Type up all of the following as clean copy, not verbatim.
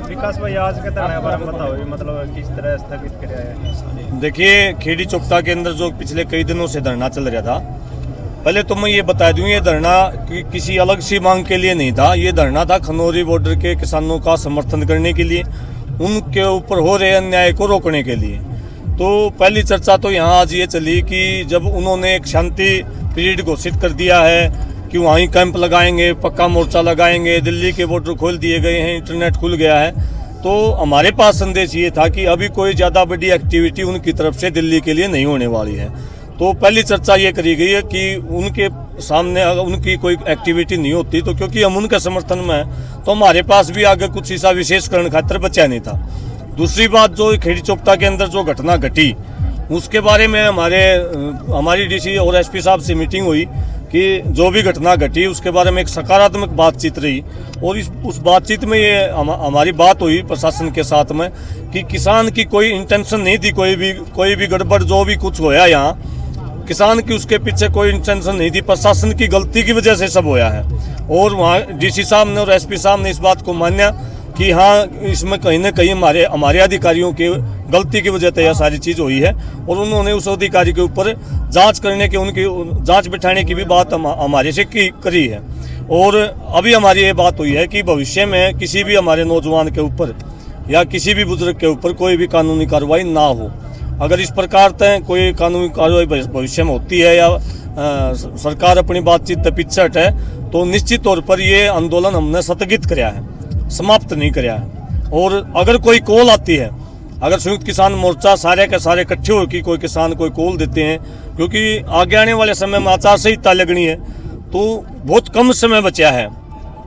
विकास भाई आज के धरने के बारे में बताओ, मतलब किस तरह स्थगित किया है? देखिए, खेड़ी चौपटा के अंदर जो पिछले कई दिनों से धरना चल रहा था, पहले तो मैं ये बता दूं, ये धरना किसी अलग सी मांग के लिए नहीं था। ये धरना था खनौरी बॉर्डर के किसानों का समर्थन करने के लिए, उनके ऊपर हो रहे अन्याय को रोकने के लिए। तो पहली चर्चा तो यहाँ आज ये चली कि जब उन्होंने एक शांति पीरियड घोषित कर दिया है कि वहीं कैंप लगाएंगे, पक्का मोर्चा लगाएंगे, दिल्ली के बॉर्डर खोल दिए गए हैं, इंटरनेट खुल गया है, तो हमारे पास संदेश ये था कि अभी कोई ज़्यादा बड़ी एक्टिविटी उनकी तरफ से दिल्ली के लिए नहीं होने वाली है। तो पहली चर्चा ये करी गई है कि उनके सामने अगर उनकी कोई एक्टिविटी नहीं होती तो क्योंकि हम उनके समर्थन में हैं तो हमारे पास भी आगे कुछ ऐसा विशेषकरण खातिर बचा नहीं था। दूसरी बात, जो खेड़ी चौपटा के अंदर जो घटना घटी उसके बारे में हमारी डीसी और एसपी साहब से मीटिंग हुई कि जो भी घटना घटी उसके बारे में एक सकारात्मक बातचीत रही और उस बातचीत में ये हमारी बात हुई प्रशासन के साथ में कि किसान की कोई इंटेंशन नहीं थी, कोई भी गड़बड़ जो भी कुछ होया यहाँ किसान की उसके पीछे कोई इंटेंशन नहीं थी, प्रशासन की गलती की वजह से सब होया है। और वहाँ डीसी साहब ने और एसपी साहब ने इस बात को माना कि हाँ, इसमें कहीं ना कहीं हमारे अधिकारियों की गलती की वजह से यह सारी चीज़ हुई है और उन्होंने उस अधिकारी के ऊपर जांच करने की, उनकी जांच बिठाने की भी बात हमारे से करी है। और अभी हमारी ये बात हुई है कि भविष्य में किसी भी हमारे नौजवान के ऊपर या किसी भी बुजुर्ग के ऊपर कोई भी कानूनी कार्रवाई ना हो। अगर इस प्रकार से कोई कानूनी कार्रवाई भविष्य में होती है या सरकार अपनी बातचीत से पीछे हटे तो निश्चित तौर पर ये आंदोलन हमने स्थगित कराया है, समाप्त नहीं कराया है। और अगर कोई कॉल आती है, अगर संयुक्त किसान मोर्चा सारे के सारे इकट्ठे होकर कोई किसान कोई कॉल देते हैं, क्योंकि आगे आने वाले समय में आचार संहिता लगनी है तो बहुत कम समय बचा है,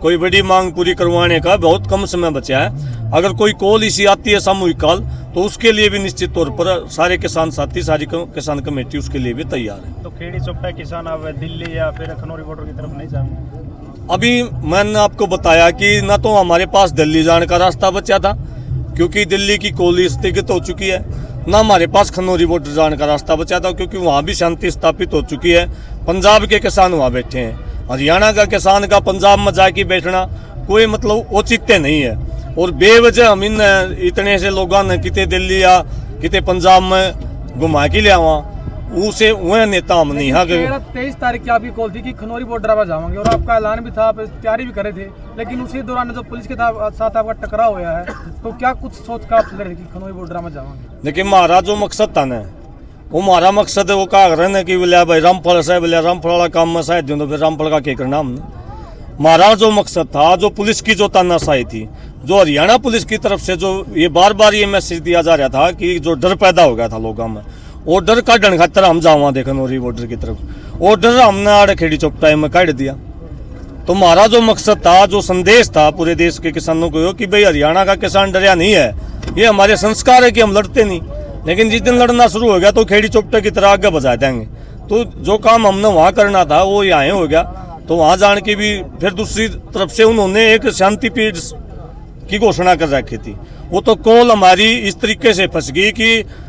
कोई बड़ी मांग पूरी करवाने का बहुत कम समय बचा है। अगर कोई कॉल इसी आती है सामूहिक काल तो उसके लिए भी निश्चित तौर पर सारे किसान साथी, सारी किसान कमेटी उसके लिए भी तैयार है। तो खेड़ी चौपटा किसान अब दिल्ली या फिर खनौरी बॉर्डर की तरफ नहीं जाएंगे? अभी मैंने आपको बताया कि ना तो हमारे पास दिल्ली जाने का रास्ता बचा था क्योंकि दिल्ली की कोली स्थगित हो चुकी है, ना हमारे पास खनौरी बॉर्डर जाने का रास्ता बचा था क्योंकि वहाँ भी शांति स्थापित हो चुकी है। पंजाब के किसान वहाँ बैठे हैं, हरियाणा का किसान का पंजाब में जाके बैठना कोई मतलब औचित्य नहीं है। और बेवजह हम इन इतने से लोगों ने किते दिल्ली या किते पंजाब में घुमा के लिया उसे वह नेता हम नहीं। हाँ, 23 तारीख की आपकी कॉल थी कि खनौरी बॉर्डर पर जाओगे और आपका ऐलान भी था, आप तैयारी भी करे थे, लेकिन उसी दौरान जो पुलिस के साथ आपका टकराव हुआ है तो क्या कुछ सोच कर आप चल रहे थे कि खनौरी बॉर्डर में जाओगे? देखिए, हमारा जो मकसद था ना वो हमारा मकसद है वो कहा रहे कि बोले भाई रामफल से बोले रामफल वाला काम में शायद तो फिर रामफल का क्या करना हमने। हमारा जो मकसद था, जो पुलिस की जो तानाशाही थी, जो हरियाणा पुलिस की तरफ से जो ये बार बार ये मैसेज दिया जा रहा था कि जो डर पैदा हो गया था लोगों में, वो डर काटने खातर हम जावा देखन और बॉर्डर की तरफ, वो डर हमने आड़े खेड़ी चौपटा में काट दिया। तो हमारा जो मकसद था, जो संदेश था पूरे देश के किसानों को कि भाई हरियाणा का किसान डरिया नहीं है, ये हमारे संस्कार है कि हम लड़ते नहीं, लेकिन जिस दिन लड़ना शुरू हो गया तो खेड़ी चौपटा की तरह आगे बजा देंगे। तो जो काम हमने वहाँ करना था वो यहाँ हो गया। तो वहाँ जाने की भी फिर दूसरी तरफ से उन्होंने एक शांति पीरियड की घोषणा कर रखी थी। वो तो कॉल हमारी इस तरीके से फंस गई कि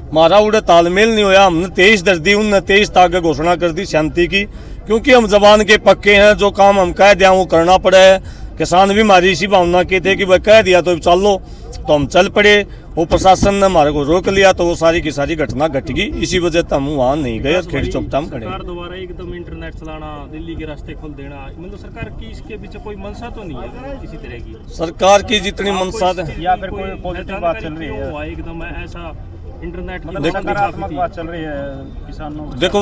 हमारा उड़े तालमेल नहीं होया। हमने 23 दर दी, उनने 23 तारीख घोषणा कर दी शांति की, क्योंकि हम जबान के पक्के हैं, जो काम हम कह दिया वो करना पड़ा है। किसान भी हमारी इसी भावना के थे कि भाई कह दिया तो चल लो, तो हम चल पड़े। वो प्रशासन ने हमारे को रोक लिया तो वो सारी की सारी घटना घट गई। इसी वजह से हम वहाँ नहीं गए, खेड़ी चौपटा में खड़े। सरकार दोबारा एकदम इंटरनेट चलाना, दिल्ली के रास्ते खोल देना, मतलब सरकार की इसके पीछे कोई मंशा तो नहीं है किसी तरह की? सरकार की जितनी मंशा या फिर कोई पॉजिटिव बात चल रही है एकदम ऐसा इंटरनेट मतलब सकारात्मक बात चल रही है किसानों? देखो,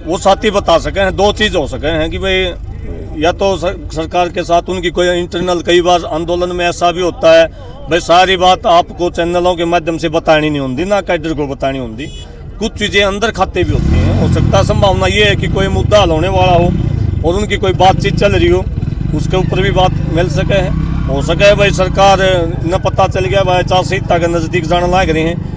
वो साथी बता सके हैं, दो चीज हो सके हैं कि भाई या तो सरकार के साथ उनकी कोई इंटरनल, कई बार आंदोलन में ऐसा भी होता है भाई सारी बात आपको चैनलों के माध्यम से बतानी नहीं होती, ना कैडर को बतानी होती, कुछ चीजें अंदर खाते भी होती हैं। हो सकता है संभावना ये है कि कोई मुद्दा हल होने वाला हो और उनकी कोई बातचीत चल रही हो, उसके ऊपर भी बात मिल सके है। हो सके भाई सरकार न पता चल गया भाई आचार संहिता के नजदीक जाने लग रहे हैं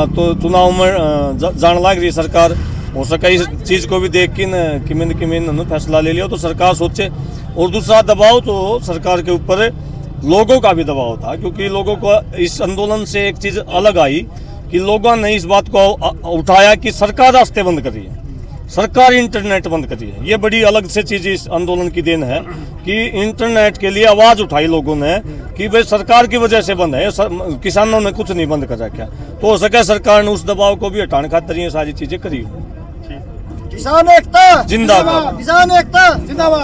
तो चुनाव में जाने लग रही सरकार, हो सके इस चीज़ को भी देख के न किमिन फैसला ले लिया तो सरकार सोचे। और दूसरा दबाव तो सरकार के ऊपर लोगों का भी दबाव था, क्योंकि लोगों को इस आंदोलन से एक चीज़ अलग आई कि लोगों ने इस बात को उठाया कि सरकार रास्ते बंद कर रही है, सरकार इंटरनेट बंद करी है। ये बड़ी अलग से चीज इस आंदोलन की देन है कि इंटरनेट के लिए आवाज उठाई लोगों ने कि भाई सरकार की वजह से बंद है, किसानों ने कुछ नहीं बंद करा क्या। तो हो सके सरकार ने उस दबाव को भी हटाने खातिर ये सारी चीजें करी। किसान एकता जिंदाबाद। किसान एकता जिंदाबाद।